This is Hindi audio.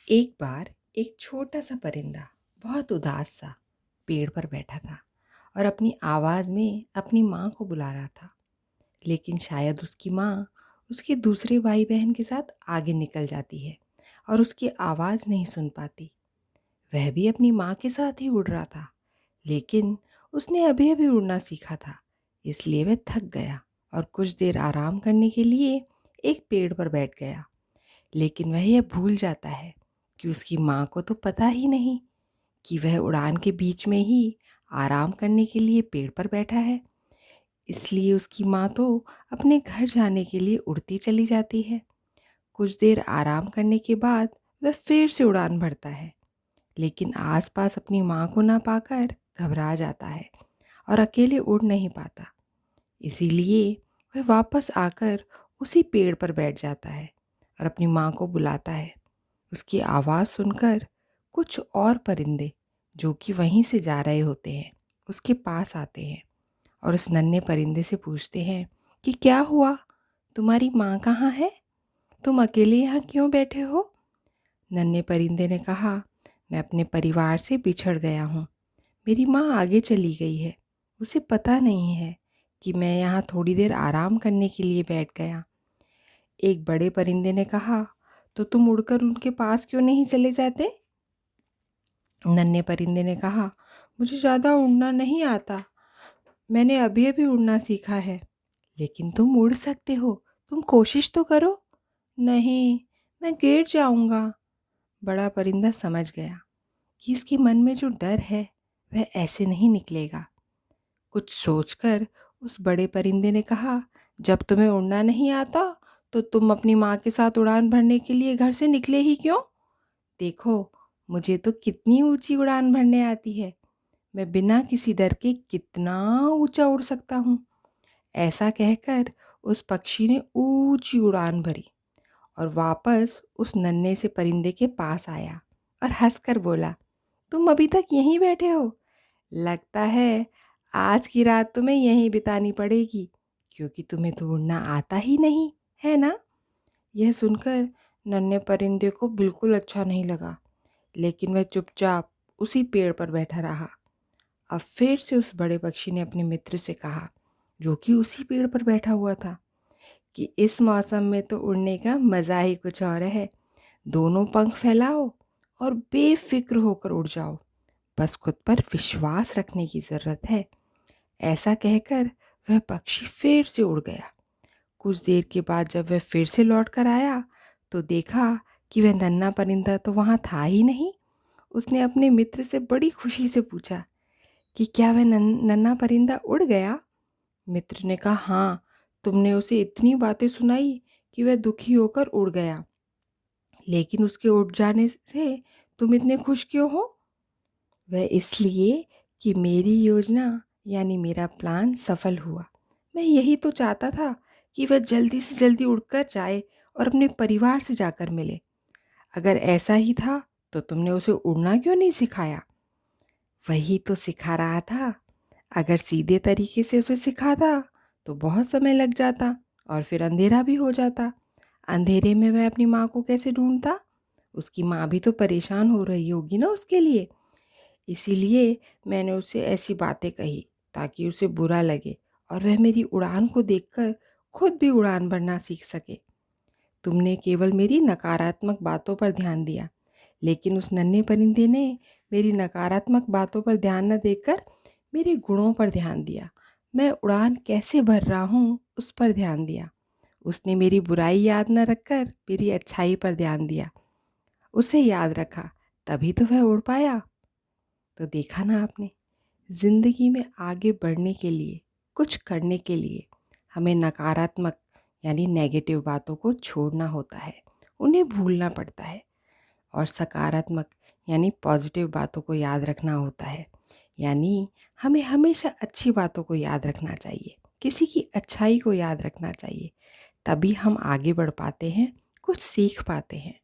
एक बार एक छोटा सा परिंदा बहुत उदास सा पेड़ पर बैठा था और अपनी आवाज़ में अपनी माँ को बुला रहा था। लेकिन शायद उसकी माँ उसके दूसरे भाई बहन के साथ आगे निकल जाती है और उसकी आवाज़ नहीं सुन पाती। वह भी अपनी माँ के साथ ही उड़ रहा था, लेकिन उसने अभी अभी उड़ना सीखा था, इसलिए वह थक गया और कुछ देर आराम करने के लिए एक पेड़ पर बैठ गया। लेकिन वह यह भूल जाता है कि उसकी माँ को तो पता ही नहीं कि वह उड़ान के बीच में ही आराम करने के लिए पेड़ पर बैठा है। इसलिए उसकी माँ तो अपने घर जाने के लिए उड़ती चली जाती है। कुछ देर आराम करने के बाद वह फिर से उड़ान भरता है, लेकिन आसपास अपनी माँ को ना पाकर घबरा जाता है और अकेले उड़ नहीं पाता। इसीलिए वह वापस आकर उसी पेड़ पर बैठ जाता है और अपनी माँ को बुलाता है। उसकी आवाज़ सुनकर कुछ और परिंदे जो कि वहीं से जा रहे होते हैं उसके पास आते हैं और उस नन्हे परिंदे से पूछते हैं कि क्या हुआ, तुम्हारी माँ कहाँ है, तुम अकेले यहाँ क्यों बैठे हो। नन्हे परिंदे ने कहा, मैं अपने परिवार से बिछड़ गया हूँ। मेरी माँ आगे चली गई है, उसे पता नहीं है कि मैं यहाँ थोड़ी देर आराम करने के लिए बैठ गया। एक बड़े परिंदे ने कहा, तो तुम उड़कर उनके पास क्यों नहीं चले जाते। नन्हे परिंदे ने कहा, मुझे ज़्यादा उड़ना नहीं आता, मैंने अभी अभी उड़ना सीखा है। लेकिन तुम उड़ सकते हो, तुम कोशिश तो करो। नहीं, मैं गिर जाऊंगा। बड़ा परिंदा समझ गया कि इसके मन में जो डर है वह ऐसे नहीं निकलेगा। कुछ सोचकर उस बड़े परिंदे ने कहा, जब तुम्हें उड़ना नहीं आता तो तुम अपनी माँ के साथ उड़ान भरने के लिए घर से निकले ही क्यों। देखो, मुझे तो कितनी ऊंची उड़ान भरने आती है, मैं बिना किसी डर के कितना ऊंचा उड़ सकता हूँ। ऐसा कहकर उस पक्षी ने ऊंची उड़ान भरी और वापस उस नन्हे से परिंदे के पास आया और हंसकर बोला, तुम अभी तक यहीं बैठे हो, लगता है आज की रात तुम्हें यहीं बितानी पड़ेगी, क्योंकि तुम्हें तो उड़ना आता ही नहीं है ना। यह सुनकर नन्हे परिंदे को बिल्कुल अच्छा नहीं लगा, लेकिन वह चुपचाप उसी पेड़ पर बैठा रहा। अब फिर से उस बड़े पक्षी ने अपने मित्र से कहा, जो कि उसी पेड़ पर बैठा हुआ था, कि इस मौसम में तो उड़ने का मज़ा ही कुछ और है। दोनों पंख फैलाओ और बेफिक्र होकर उड़ जाओ, बस खुद पर विश्वास रखने की ज़रूरत है। ऐसा कहकर वह पक्षी फिर से उड़ गया। कुछ देर के बाद जब वह फिर से लौट कर आया तो देखा कि वह नन्हा परिंदा तो वहाँ था ही नहीं। उसने अपने मित्र से बड़ी खुशी से पूछा कि क्या वह नन्हा परिंदा उड़ गया। मित्र ने कहा, हाँ, तुमने उसे इतनी बातें सुनाई कि वह दुखी होकर उड़ गया, लेकिन उसके उड़ जाने से तुम इतने खुश क्यों हो। वह इसलिए कि मेरी योजना यानी मेरा प्लान सफल हुआ। मैं यही तो चाहता था कि वह जल्दी से जल्दी उड़कर जाए और अपने परिवार से जाकर मिले। अगर ऐसा ही था तो तुमने उसे उड़ना क्यों नहीं सिखाया। वही तो सिखा रहा था, अगर सीधे तरीके से उसे सिखाता तो बहुत समय लग जाता और फिर अंधेरा भी हो जाता। अंधेरे में वह अपनी माँ को कैसे ढूंढता, उसकी माँ भी तो परेशान हो रही होगी ना उसके लिए। इसीलिए मैंने उसे ऐसी बातें कही ताकि उसे बुरा लगे और वह मेरी उड़ान को देखकर खुद भी उड़ान भरना सीख सके। तुमने केवल मेरी नकारात्मक बातों पर ध्यान दिया, लेकिन उस नन्हे परिंदे ने मेरी नकारात्मक बातों पर ध्यान न देकर मेरे गुणों पर ध्यान दिया। मैं उड़ान कैसे भर रहा हूँ उस पर ध्यान दिया। उसने मेरी बुराई याद न रखकर मेरी अच्छाई पर ध्यान दिया, उसे याद रखा, तभी तो वह उड़ पाया। तो देखा ना आपने, ज़िंदगी में आगे बढ़ने के लिए, कुछ करने के लिए हमें नकारात्मक यानी नेगेटिव बातों को छोड़ना होता है, उन्हें भूलना पड़ता है, और सकारात्मक यानी पॉजिटिव बातों को याद रखना होता है। यानी हमें हमेशा अच्छी बातों को याद रखना चाहिए, किसी की अच्छाई को याद रखना चाहिए, तभी हम आगे बढ़ पाते हैं, कुछ सीख पाते हैं।